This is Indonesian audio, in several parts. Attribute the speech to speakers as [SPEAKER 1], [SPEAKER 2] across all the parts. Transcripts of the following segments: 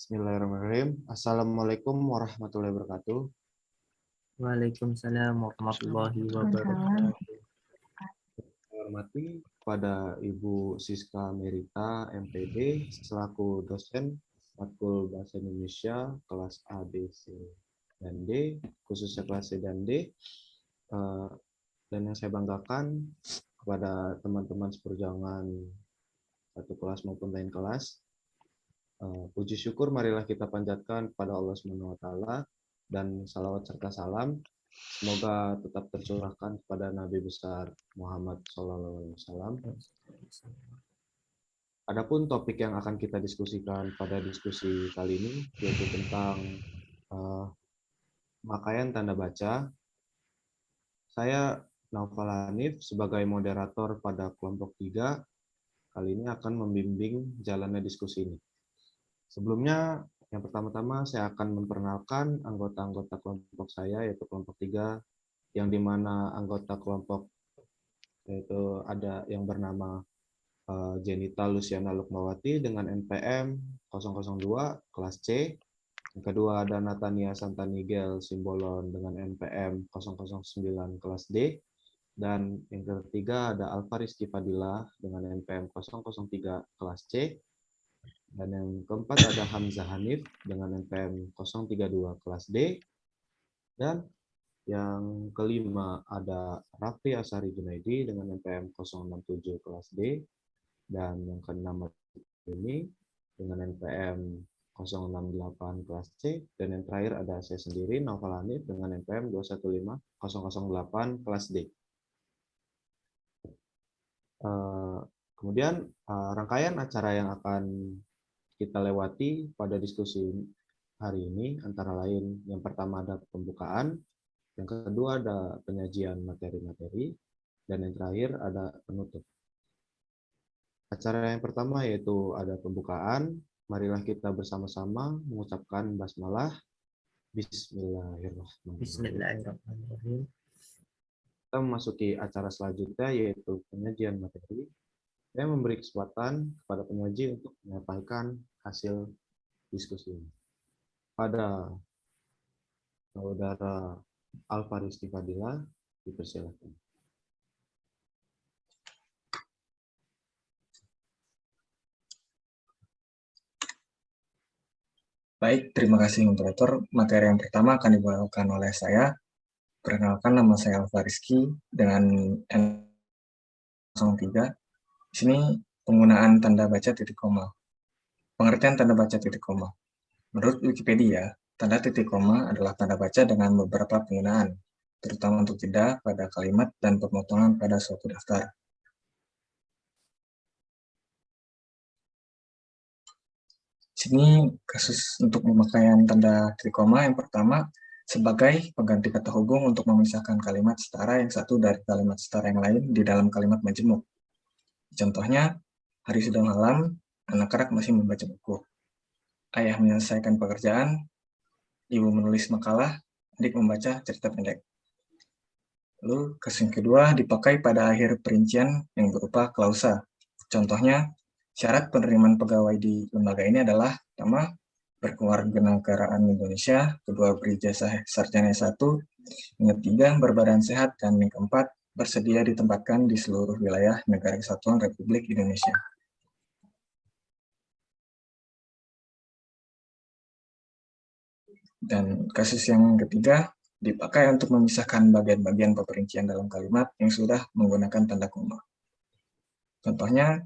[SPEAKER 1] Bismillahirrahmanirrahim. Assalamualaikum warahmatullahi wabarakatuh.
[SPEAKER 2] Waalaikumsalam warahmatullahi wabarakatuh.
[SPEAKER 1] Saya hormati kepada Ibu Siska Merita, MPD, selaku dosen Matkul Bahasa Indonesia kelas A, B, C, dan D, khususnya kelas C dan D. Dan yang saya banggakan kepada teman-teman seperjuangan satu kelas maupun lain kelas. Puji syukur marilah kita panjatkan kepada Allah SWT dan salawat serta salam semoga tetap tercurahkan kepada Nabi besar Muhammad SAW. Adapun topik yang akan kita diskusikan pada diskusi kali ini yaitu tentang pemakaian tanda baca. Saya Naufal Hanif sebagai moderator pada kelompok 3 kali ini akan membimbing jalannya diskusi ini. Sebelumnya, yang pertama-tama saya akan memperkenalkan anggota-anggota kelompok saya, yaitu kelompok 3, yang dimana anggota kelompok yaitu ada yang bernama Jenita Luciana Lukmawati dengan NPM 002 kelas C. Yang kedua ada Natania Santanigel Simbolon dengan NPM 009 kelas D. Dan yang ketiga ada Alvarizky Fadila dengan NPM 003 kelas C. Dan yang keempat ada Hamzah Hanif dengan NPM 032 kelas D. Dan yang kelima ada Raffi Asari Junaidi dengan NPM 067 kelas D. Dan yang keenam ini dengan NPM 068 kelas C. Dan yang terakhir ada saya sendiri, Naufal Hanif dengan NPM 215008 kelas D. Kemudian rangkaian acara yang akan kita lewati pada diskusi hari ini antara lain yang pertama ada pembukaan, yang kedua ada penyajian materi-materi, dan yang terakhir ada penutup. Acara yang pertama yaitu ada pembukaan. Marilah kita bersama-sama mengucapkan basmalah. Bismillahirrahmanirrahim.
[SPEAKER 2] Bismillahirrahmanirrahim.
[SPEAKER 1] Kita memasuki acara selanjutnya yaitu penyajian materi. Saya memberi kesempatan kepada penyaji untuk menyampaikan hasil diskusi ini. Pada saudara Alvarizky Fadila, dipersilakan.
[SPEAKER 3] Baik, terima kasih moderator. Materi yang pertama akan dibawakan oleh saya. Perkenalkan, nama saya Alvarizky dengan N03. Di sini penggunaan tanda baca titik koma. Pengertian tanda baca titik koma. Menurut Wikipedia, tanda titik koma adalah tanda baca dengan beberapa penggunaan, terutama untuk jeda pada kalimat dan pemotongan pada suatu daftar. Di sini kasus untuk pemakaian tanda titik koma yang pertama sebagai pengganti kata hubung untuk memisahkan kalimat setara yang satu dari kalimat setara yang lain di dalam kalimat majemuk. Contohnya, hari sudah malam, anak-anak masih membaca buku. Ayah menyelesaikan pekerjaan, ibu menulis makalah, adik membaca cerita pendek. Lalu, kasus yang kedua dipakai pada akhir perincian yang berupa klausa. Contohnya, syarat penerimaan pegawai di lembaga ini adalah pertama, berkewarganegaraan Indonesia, kedua, berijazah sarjana S1, yang ketiga, berbadan sehat, dan yang keempat, bersedia ditempatkan di seluruh wilayah Negara Kesatuan Republik Indonesia. Dan kasus yang ketiga dipakai untuk memisahkan bagian-bagian peperincian dalam kalimat yang sudah menggunakan tanda koma. Contohnya,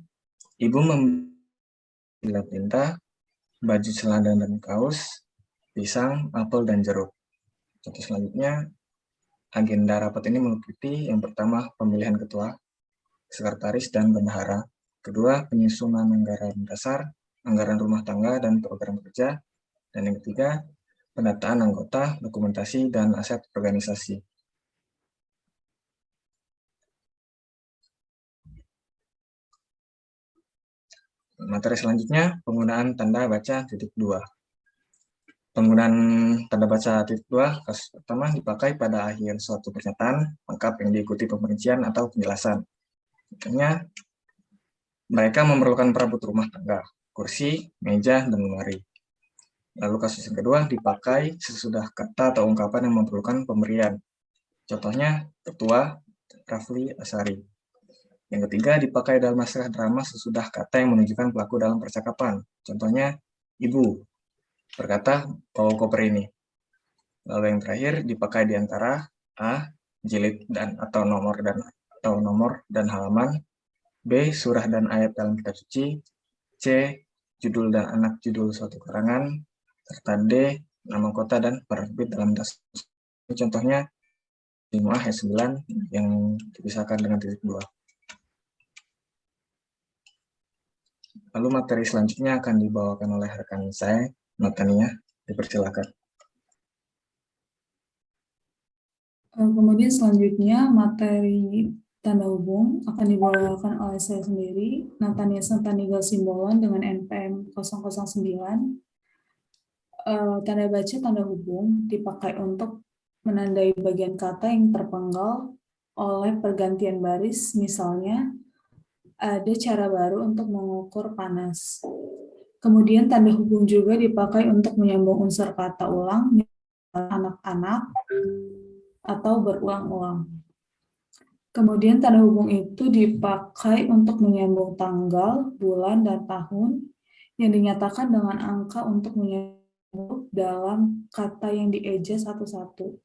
[SPEAKER 3] ibu membeli tinta, baju celana dan kaos, pisang, apel, dan jeruk. Contoh selanjutnya, agenda rapat ini meliputi yang pertama pemilihan ketua, sekretaris, dan bendahara. Kedua, penyusunan anggaran dasar, anggaran rumah tangga, dan program kerja. Dan yang ketiga, pendataan anggota, dokumentasi, dan aset organisasi. Materi selanjutnya, penggunaan tanda baca titik 2. Penggunaan tanda baca titik 2, kasus pertama dipakai pada akhir suatu pernyataan lengkap yang diikuti pemerincian atau penjelasan. Contohnya, mereka memerlukan perabot rumah tangga, kursi, meja, dan lemari. Lalu kasus yang kedua, dipakai sesudah kata atau ungkapan yang memerlukan pemberian. Contohnya, Ketua Rafli Asari. Yang ketiga, dipakai dalam naskah drama sesudah kata yang menunjukkan pelaku dalam percakapan. Contohnya, Ibu berkata, bawa koper ini. Lalu yang terakhir, dipakai di antara A, jilid dan atau nomor dan halaman, B, surah dan ayat dalam kitab suci, C, judul dan anak judul suatu karangan, serta D, nama kota dan penerbit dalam tas. Contohnya, Mu'ah ayat 9 yang dipisahkan dengan titik 2. Lalu materi selanjutnya akan dibawakan oleh rekan saya, Natania. Dipersilakan.
[SPEAKER 4] Kemudian selanjutnya materi tanda hubung akan dibawakan oleh saya sendiri, Natania Santanigal Simbolon dengan NPM 009. Tanda baca tanda hubung dipakai untuk menandai bagian kata yang terpenggal oleh pergantian baris, misalnya ada cara baru untuk mengukur panas. Kemudian tanda hubung juga dipakai untuk menyambung unsur kata ulang, anak-anak, atau berulang-ulang. Kemudian tanda hubung itu dipakai untuk menyambung tanggal, bulan, dan tahun yang dinyatakan dengan angka untuk menyambung dalam kata yang dieja satu-satu.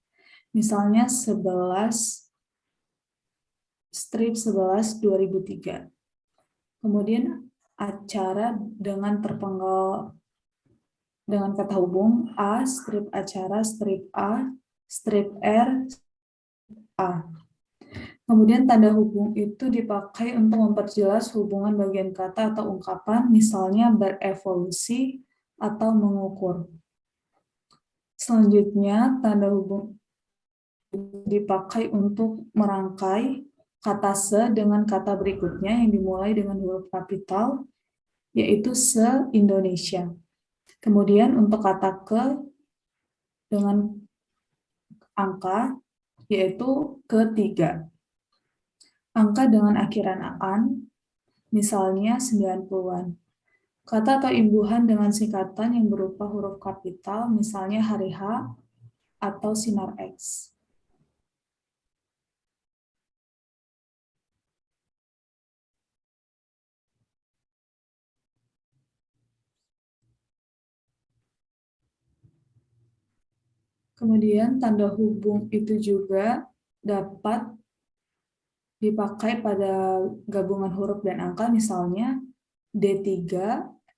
[SPEAKER 4] Misalnya 11/11/2003. Kemudian acara dengan terpenggal dengan kata hubung A, strip acara, strip A, strip R, A. Kemudian tanda hubung itu dipakai untuk memperjelas hubungan bagian kata atau ungkapan, misalnya berevolusi atau mengukur. Selanjutnya, tanda hubung dipakai untuk merangkai kata se dengan kata berikutnya yang dimulai dengan huruf kapital, yaitu se-Indonesia. Kemudian untuk kata ke dengan angka, yaitu ketiga. Angka dengan akhiran an, misalnya 90-an. Kata atau imbuhan dengan singkatan yang berupa huruf kapital, misalnya hari H atau sinar X. Kemudian tanda hubung itu juga dapat dipakai pada gabungan huruf dan angka, misalnya D3,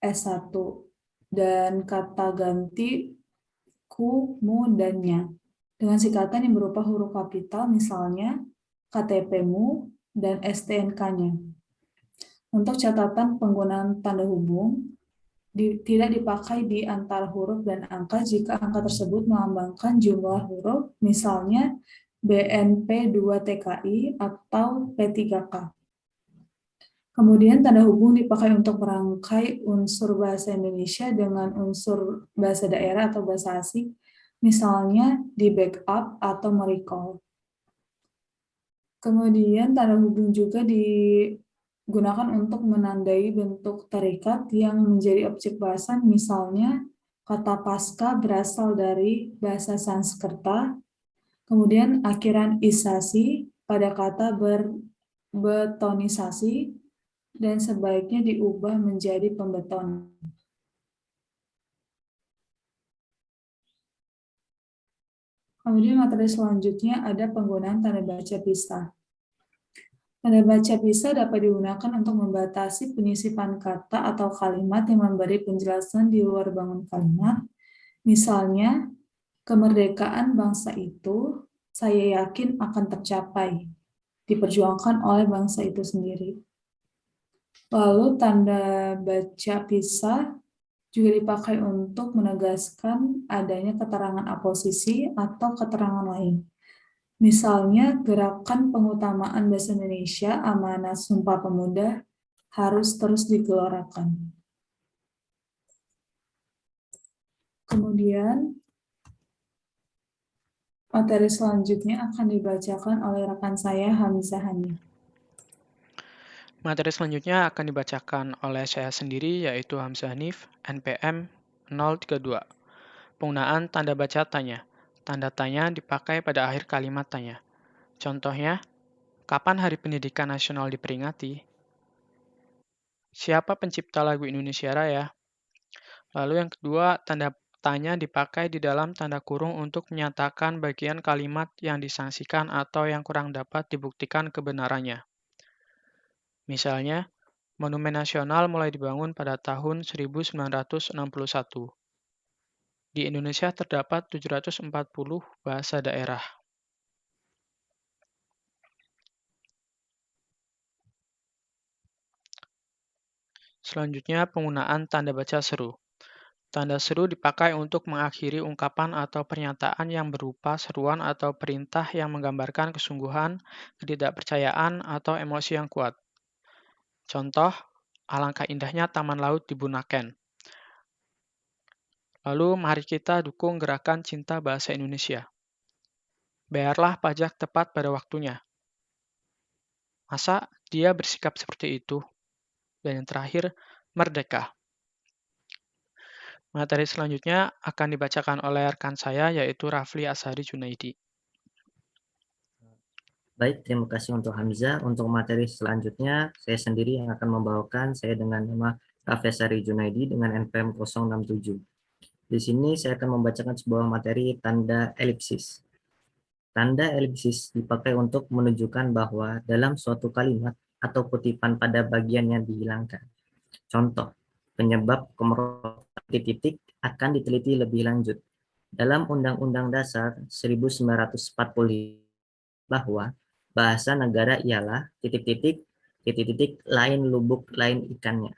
[SPEAKER 4] S1, dan kata ganti ku, mu, dan nya. Dengan singkatan yang berupa huruf kapital, misalnya KTP-mu dan STNK-nya. Untuk catatan penggunaan tanda hubung, tidak dipakai di antara huruf dan angka jika angka tersebut melambangkan jumlah huruf, misalnya BNP2TKI atau P3K. Kemudian tanda hubung dipakai untuk merangkai unsur bahasa Indonesia dengan unsur bahasa daerah atau bahasa asing, misalnya di backup atau merecall. Kemudian tanda hubung juga digunakan untuk menandai bentuk tarikat yang menjadi objek bahasan, misalnya kata pasca berasal dari bahasa Sanskerta, kemudian akhiran isasi pada kata berbetonisasi, dan sebaiknya diubah menjadi pembeton. Kemudian materi selanjutnya ada penggunaan tanda baca pisah. Tanda baca pisah dapat digunakan untuk membatasi penyisipan kata atau kalimat yang memberi penjelasan di luar bangun kalimat. Misalnya, kemerdekaan bangsa itu saya yakin akan tercapai, diperjuangkan oleh bangsa itu sendiri. Lalu tanda baca pisah juga dipakai untuk menegaskan adanya keterangan aposisi atau keterangan lain. Misalnya, gerakan pengutamaan bahasa Indonesia amanat Sumpah Pemuda harus terus digelorakan. Kemudian, materi selanjutnya akan dibacakan oleh rekan saya, Hamzah Hanif.
[SPEAKER 5] Materi selanjutnya akan dibacakan oleh saya sendiri, yaitu Hamzah Hanif, NPM 032. Penggunaan tanda baca tanya. Tanda tanya dipakai pada akhir kalimat tanya. Contohnya, kapan Hari Pendidikan Nasional diperingati? Siapa pencipta lagu Indonesia Raya? Lalu yang kedua, tanda tanya dipakai di dalam tanda kurung untuk menyatakan bagian kalimat yang disangsikan atau yang kurang dapat dibuktikan kebenarannya. Misalnya, Monumen Nasional mulai dibangun pada tahun 1961. Di Indonesia terdapat 740 bahasa daerah. Selanjutnya, penggunaan tanda baca seru. Tanda seru dipakai untuk mengakhiri ungkapan atau pernyataan yang berupa seruan atau perintah yang menggambarkan kesungguhan, ketidakpercayaan, atau emosi yang kuat. Contoh, alangkah indahnya Taman Laut di Bunaken. Lalu, mari kita dukung gerakan cinta bahasa Indonesia. Bayarlah pajak tepat pada waktunya. Masa dia bersikap seperti itu? Dan yang terakhir, merdeka. Materi selanjutnya akan dibacakan oleh rekan saya, yaitu Rafli Ashari Junaidi.
[SPEAKER 6] Baik, terima kasih untuk Hamzah. Untuk materi selanjutnya, saya sendiri yang akan membawakan. Saya dengan nama Rafli Ashari Junaidi dengan NPM 067. Di sini saya akan membacakan sebuah materi tanda elipsis. Tanda elipsis dipakai untuk menunjukkan bahwa dalam suatu kalimat atau kutipan pada bagian yang dihilangkan. Contoh, penyebab kemerosotan titik akan diteliti lebih lanjut. Dalam Undang-Undang Dasar 1945 bahwa bahasa negara ialah titik-titik lain lubuk lain ikannya.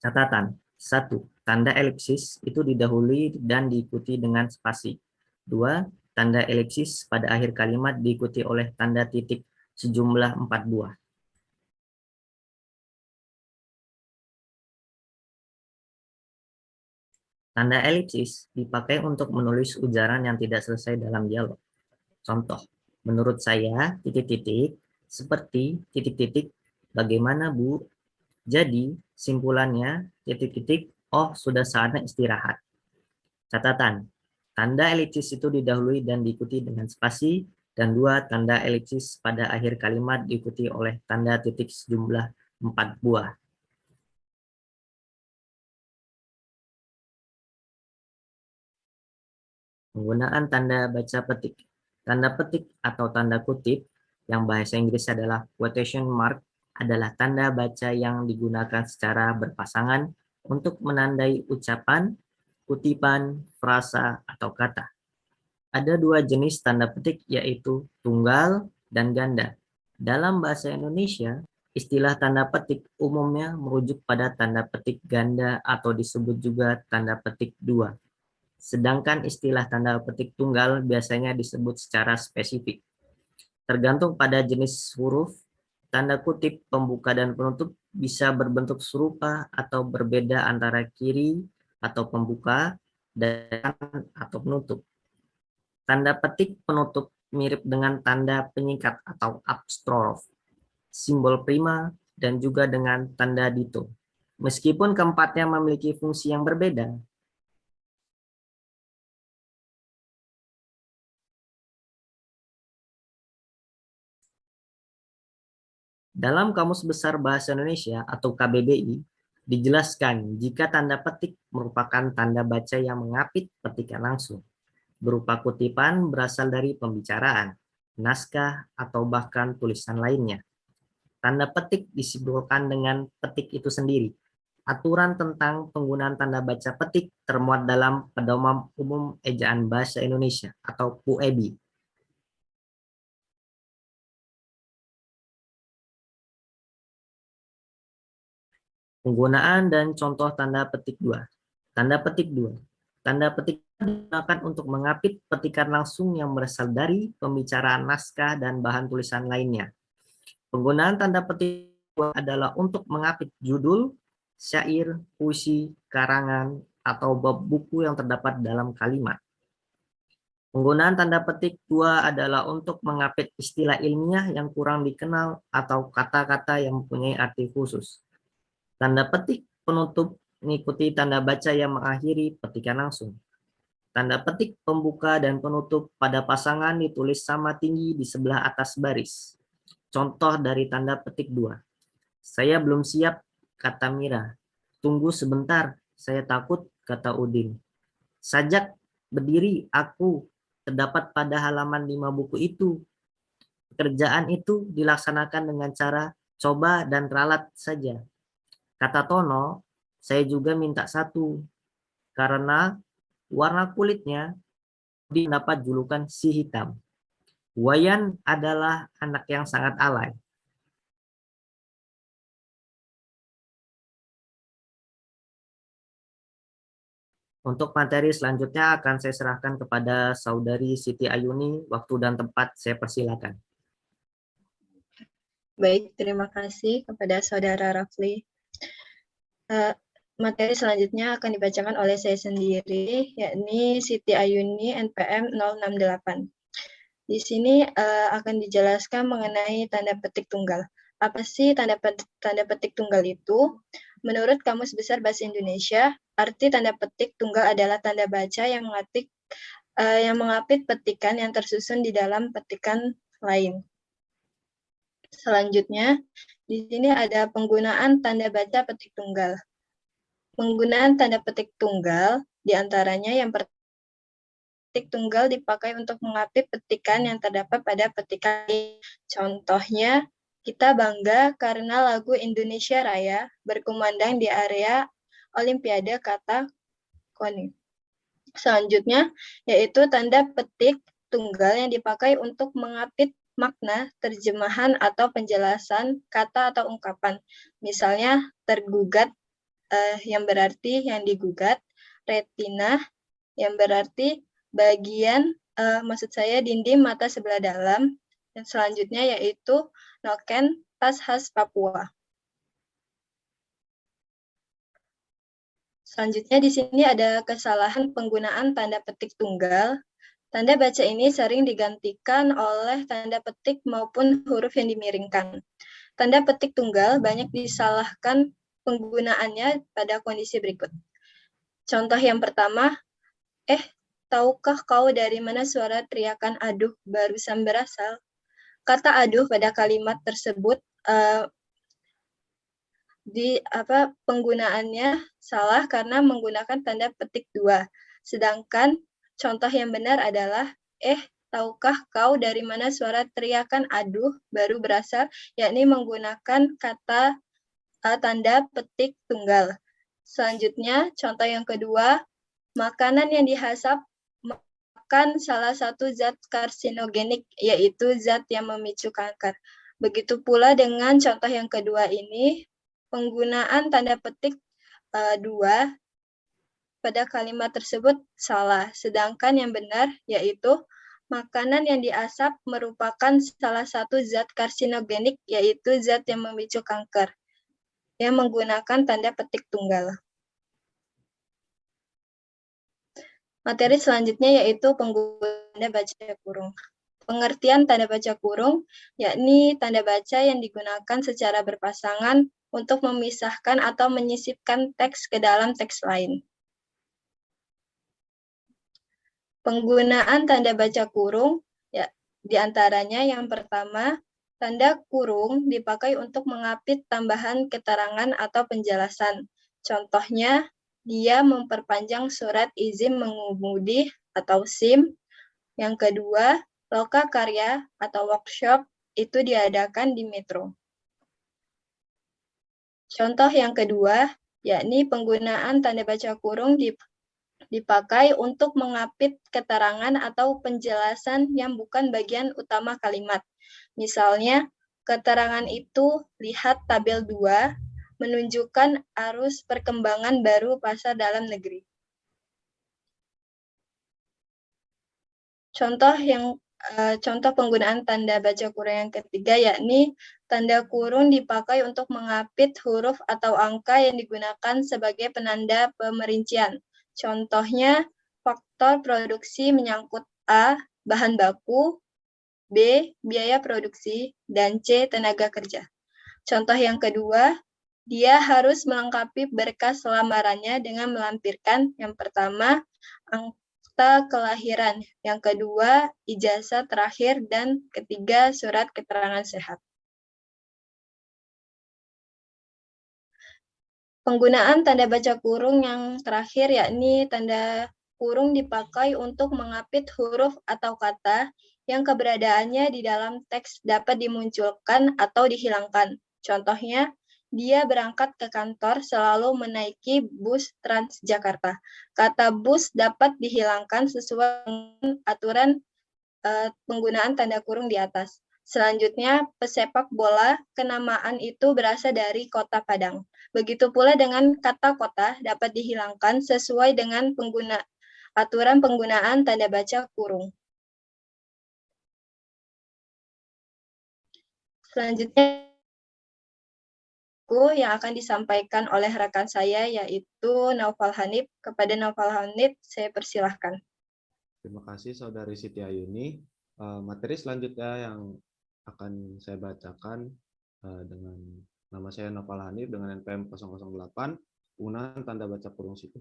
[SPEAKER 6] Catatan, 1. Tanda elipsis itu didahului dan diikuti dengan spasi. 2. Tanda elipsis pada akhir kalimat diikuti oleh tanda titik sejumlah 4 buah. Tanda elipsis dipakai untuk menulis ujaran yang tidak selesai dalam dialog. Contoh, menurut saya, titik-titik, seperti titik-titik, bagaimana Bu? Jadi, simpulannya, titik-titik, oh sudah saatnya istirahat. Catatan, tanda elipsis itu didahului dan diikuti dengan spasi, dan 2 tanda elipsis pada akhir kalimat diikuti oleh tanda titik sejumlah 4 buah. Penggunaan tanda baca petik. Tanda petik atau tanda kutip, yang bahasa Inggris adalah quotation mark, adalah tanda baca yang digunakan secara berpasangan untuk menandai ucapan, kutipan, frasa, atau kata. Ada 2 jenis tanda petik, yaitu tunggal dan ganda. Dalam bahasa Indonesia, istilah tanda petik umumnya merujuk pada tanda petik ganda atau disebut juga tanda petik 2. Sedangkan istilah tanda petik tunggal biasanya disebut secara spesifik. Tergantung pada jenis huruf, tanda kutip pembuka dan penutup bisa berbentuk serupa atau berbeda antara kiri atau pembuka dan atau penutup. Tanda petik penutup mirip dengan tanda penyingkat atau apostrophe, simbol prima, dan juga dengan tanda dito. Meskipun keempatnya memiliki fungsi yang berbeda, dalam Kamus Besar Bahasa Indonesia atau KBBI, dijelaskan jika tanda petik merupakan tanda baca yang mengapit petikan langsung, berupa kutipan berasal dari pembicaraan, naskah, atau bahkan tulisan lainnya. Tanda petik disimpulkan dengan petik itu sendiri. Aturan tentang penggunaan tanda baca petik termuat dalam Pedoman Umum Ejaan Bahasa Indonesia atau PUEBI. Penggunaan dan contoh tanda petik 2. Tanda petik 2. Tanda petik digunakan untuk mengapit petikan langsung yang berasal dari pembicaraan naskah dan bahan tulisan lainnya. Penggunaan tanda petik 2 adalah untuk mengapit judul, syair, puisi, karangan, atau bab buku yang terdapat dalam kalimat. Penggunaan tanda petik 2 adalah untuk mengapit istilah ilmiah yang kurang dikenal atau kata-kata yang mempunyai arti khusus. Tanda petik penutup mengikuti tanda baca yang mengakhiri petikan langsung. Tanda petik pembuka dan penutup pada pasangan ditulis sama tinggi di sebelah atas baris. Contoh dari tanda petik 2. Saya belum siap, kata Mira. Tunggu sebentar, saya takut, kata Udin. Sajak, berdiri, aku, terdapat pada halaman 5 buku itu. Pekerjaan itu dilaksanakan dengan cara coba dan ralat saja. Kata Tono, saya juga minta satu, karena warna kulitnya dapat julukan si hitam. Wayan adalah anak yang sangat alay. Untuk materi selanjutnya akan saya serahkan kepada Saudari Siti Ayuni. Waktu dan tempat saya persilakan.
[SPEAKER 7] Baik, terima kasih kepada Saudara Rafli. Materi selanjutnya akan dibacakan oleh saya sendiri, yakni Siti Ayuni NPM 068. Di sini akan dijelaskan mengenai tanda petik tunggal. Apa sih tanda petik tunggal itu? Menurut Kamus Besar Bahasa Indonesia, arti tanda petik tunggal adalah tanda baca yang mengapit petikan yang tersusun di dalam petikan lain. Selanjutnya, di sini ada penggunaan tanda baca petik tunggal. Penggunaan tanda petik tunggal, diantaranya yang pertama, petik tunggal dipakai untuk mengapit petikan yang terdapat pada petikan. Contohnya, kita bangga karena lagu Indonesia Raya berkumandang di area Olimpiade, kata Koni. Selanjutnya, yaitu tanda petik tunggal yang dipakai untuk mengapit makna, terjemahan, atau penjelasan kata atau ungkapan. Misalnya, tergugat, yang berarti yang digugat, retina, yang berarti bagian, maksud saya dinding mata sebelah dalam, dan selanjutnya yaitu noken, tas khas Papua. Selanjutnya di sini ada kesalahan penggunaan tanda petik tunggal. Tanda baca ini sering digantikan oleh tanda petik maupun huruf yang dimiringkan. Tanda petik tunggal banyak disalahkan penggunaannya pada kondisi berikut. Contoh yang pertama, tahukah kau dari mana suara teriakan aduh barusan berasal? Kata aduh pada kalimat tersebut penggunaannya salah karena menggunakan tanda petik 2. Sedangkan contoh yang benar adalah tahukah kau dari mana suara teriakan aduh baru berasal, yakni menggunakan kata tanda petik tunggal. Selanjutnya, contoh yang kedua, makanan yang dihasap merupakan salah satu zat karsinogenik, yaitu zat yang memicu kanker. Begitu pula dengan contoh yang kedua ini, penggunaan tanda petik 2 pada kalimat tersebut salah, sedangkan yang benar yaitu makanan yang diasap merupakan salah satu zat karsinogenik, yaitu zat yang memicu kanker, yang menggunakan tanda petik tunggal. Materi selanjutnya yaitu penggunaan tanda baca kurung. Pengertian tanda baca kurung, yakni tanda baca yang digunakan secara berpasangan untuk memisahkan atau menyisipkan teks ke dalam teks lain. Penggunaan tanda baca kurung, diantaranya yang pertama, tanda kurung dipakai untuk mengapit tambahan keterangan atau penjelasan. Contohnya, dia memperpanjang surat izin mengemudi atau SIM. Yang kedua, loka karya atau workshop itu diadakan di metro. Contoh yang kedua, yakni penggunaan tanda baca kurung dipakai untuk mengapit keterangan atau penjelasan yang bukan bagian utama kalimat. Misalnya, keterangan itu lihat tabel 2 menunjukkan arus perkembangan baru pasar dalam negeri. Contoh penggunaan tanda baca kurung yang ketiga, yakni tanda kurung dipakai untuk mengapit huruf atau angka yang digunakan sebagai penanda pemerincian. Contohnya, faktor produksi menyangkut A, bahan baku, B, biaya produksi, dan C, tenaga kerja. Contoh yang kedua, dia harus melengkapi berkas lamarannya dengan melampirkan yang pertama, akta kelahiran. Yang kedua, ijazah terakhir. Dan ketiga, surat keterangan sehat. Penggunaan tanda baca kurung yang terakhir yakni tanda kurung dipakai untuk mengapit huruf atau kata yang keberadaannya di dalam teks dapat dimunculkan atau dihilangkan. Contohnya, dia berangkat ke kantor selalu menaiki bus Transjakarta. Kata bus dapat dihilangkan sesuai dengan aturan penggunaan tanda kurung di atas. Selanjutnya, pesepak bola, kenamaan itu berasal dari Kota Padang. Begitu pula dengan kata kota dapat dihilangkan sesuai dengan aturan penggunaan tanda baca kurung. Selanjutnya, yang akan disampaikan oleh rekan saya yaitu Naufal Hanif. Kepada Naufal Hanif, saya persilahkan.
[SPEAKER 1] Terima kasih Saudari Siti Ayuni. Materi selanjutnya yang akan saya bacakan dengan nama saya Naufal Hanif dengan NPM 008, penggunaan tanda baca kurung siku.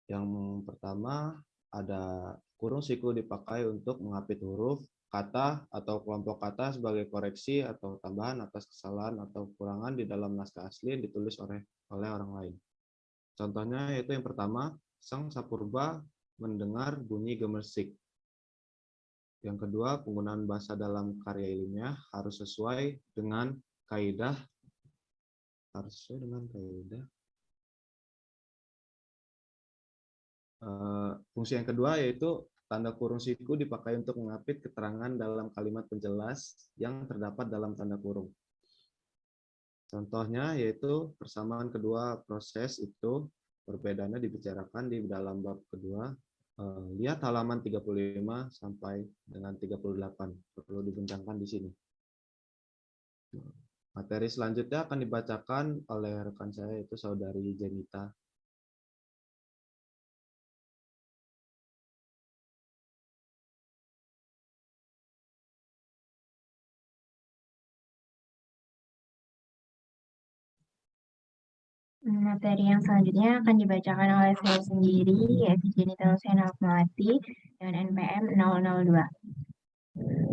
[SPEAKER 1] Yang pertama ada kurung siku dipakai untuk mengapit huruf, kata, atau kelompok kata sebagai koreksi atau tambahan atas kesalahan atau kekurangan di dalam naskah asli yang ditulis oleh orang lain. Contohnya yaitu yang pertama, Sang Sapurba mendengar bunyi gemersik. Yang kedua, penggunaan bahasa dalam karya ilmiah harus sesuai dengan kaidah. Fungsi yang kedua yaitu tanda kurung siku dipakai untuk mengapit keterangan dalam kalimat penjelas yang terdapat dalam tanda kurung. Contohnya yaitu persamaan kedua proses itu perbedaannya dibicarakan di dalam bab kedua. Lihat halaman 35 sampai dengan 38. Perlu dibentangkan di sini. Materi selanjutnya akan dibacakan oleh rekan saya yaitu Saudari Jenita.
[SPEAKER 8] Materi yang selanjutnya akan dibacakan oleh saya sendiri, yaitu Jenita Hussein Melati dengan NPM 002.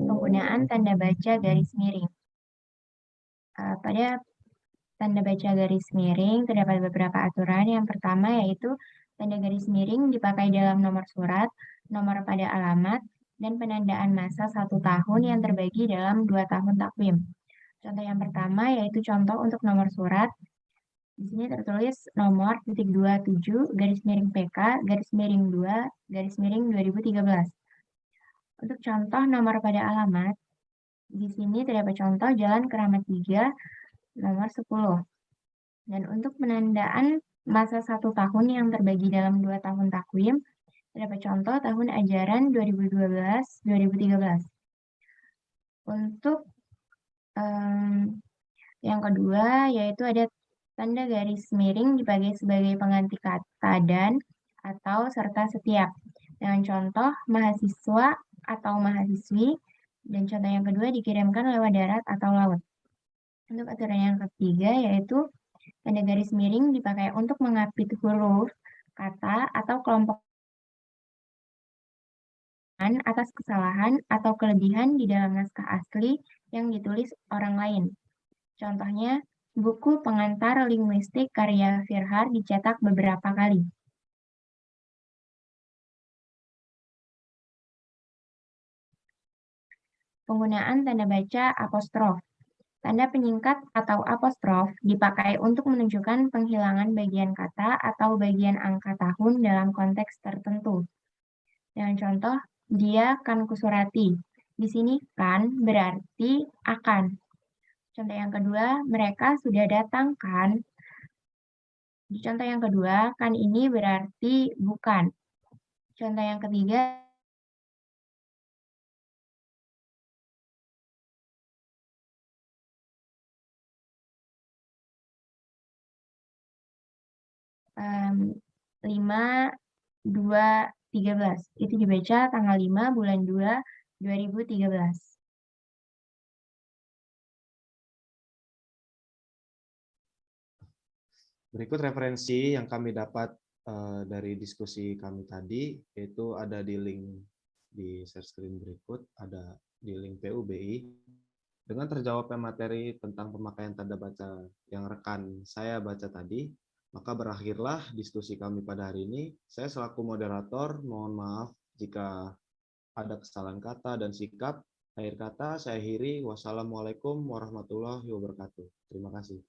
[SPEAKER 8] Penggunaan tanda baca garis miring. Pada tanda baca garis miring terdapat beberapa aturan. Yang pertama yaitu tanda garis miring dipakai dalam nomor surat, nomor pada alamat, dan penandaan masa 1 tahun yang terbagi dalam 2 tahun takwim. Contoh yang pertama yaitu contoh untuk nomor surat. Di sini tertulis nomor .27 garis miring PK garis miring 2 garis miring 2013. Untuk contoh nomor pada alamat, di sini terdapat contoh Jalan Keramat 3 nomor 10. Dan untuk penandaan masa 1 tahun yang terbagi dalam 2 tahun takwim, terdapat contoh tahun ajaran 2012-2013. Untuk yang kedua yaitu ada tanda garis miring dipakai sebagai pengganti kata dan atau serta setiap. Dengan contoh mahasiswa atau mahasiswi, dan contoh yang kedua dikirimkan lewat darat atau laut. Untuk aturan yang ketiga yaitu tanda garis miring dipakai untuk mengapit huruf, kata, atau kelompok atas kesalahan atau kelebihan di dalam naskah asli yang ditulis orang lain. Contohnya, buku pengantar linguistik karya Firhar dicetak beberapa kali. Penggunaan tanda baca apostrof. Tanda penyingkat atau apostrof dipakai untuk menunjukkan penghilangan bagian kata atau bagian angka tahun dalam konteks tertentu. Dengan contoh, dia kan kusurati. Di sini kan berarti akan. Contoh yang kedua, mereka sudah datang kan. Di contoh yang kedua, kan ini berarti bukan. Contoh yang ketiga, lima, 2, 13. Itu dibaca tanggal 5 bulan 2, 2013.
[SPEAKER 1] Berikut referensi yang kami dapat dari diskusi kami tadi, yaitu ada di link di share screen berikut, ada di link PUBI. Dengan terjawabnya materi tentang pemakaian tanda baca yang rekan saya baca tadi, maka berakhirlah diskusi kami pada hari ini. Saya selaku moderator, mohon maaf jika ada kesalahan kata dan sikap. Akhir kata saya akhiri. Wassalamualaikum warahmatullahi wabarakatuh. Terima kasih.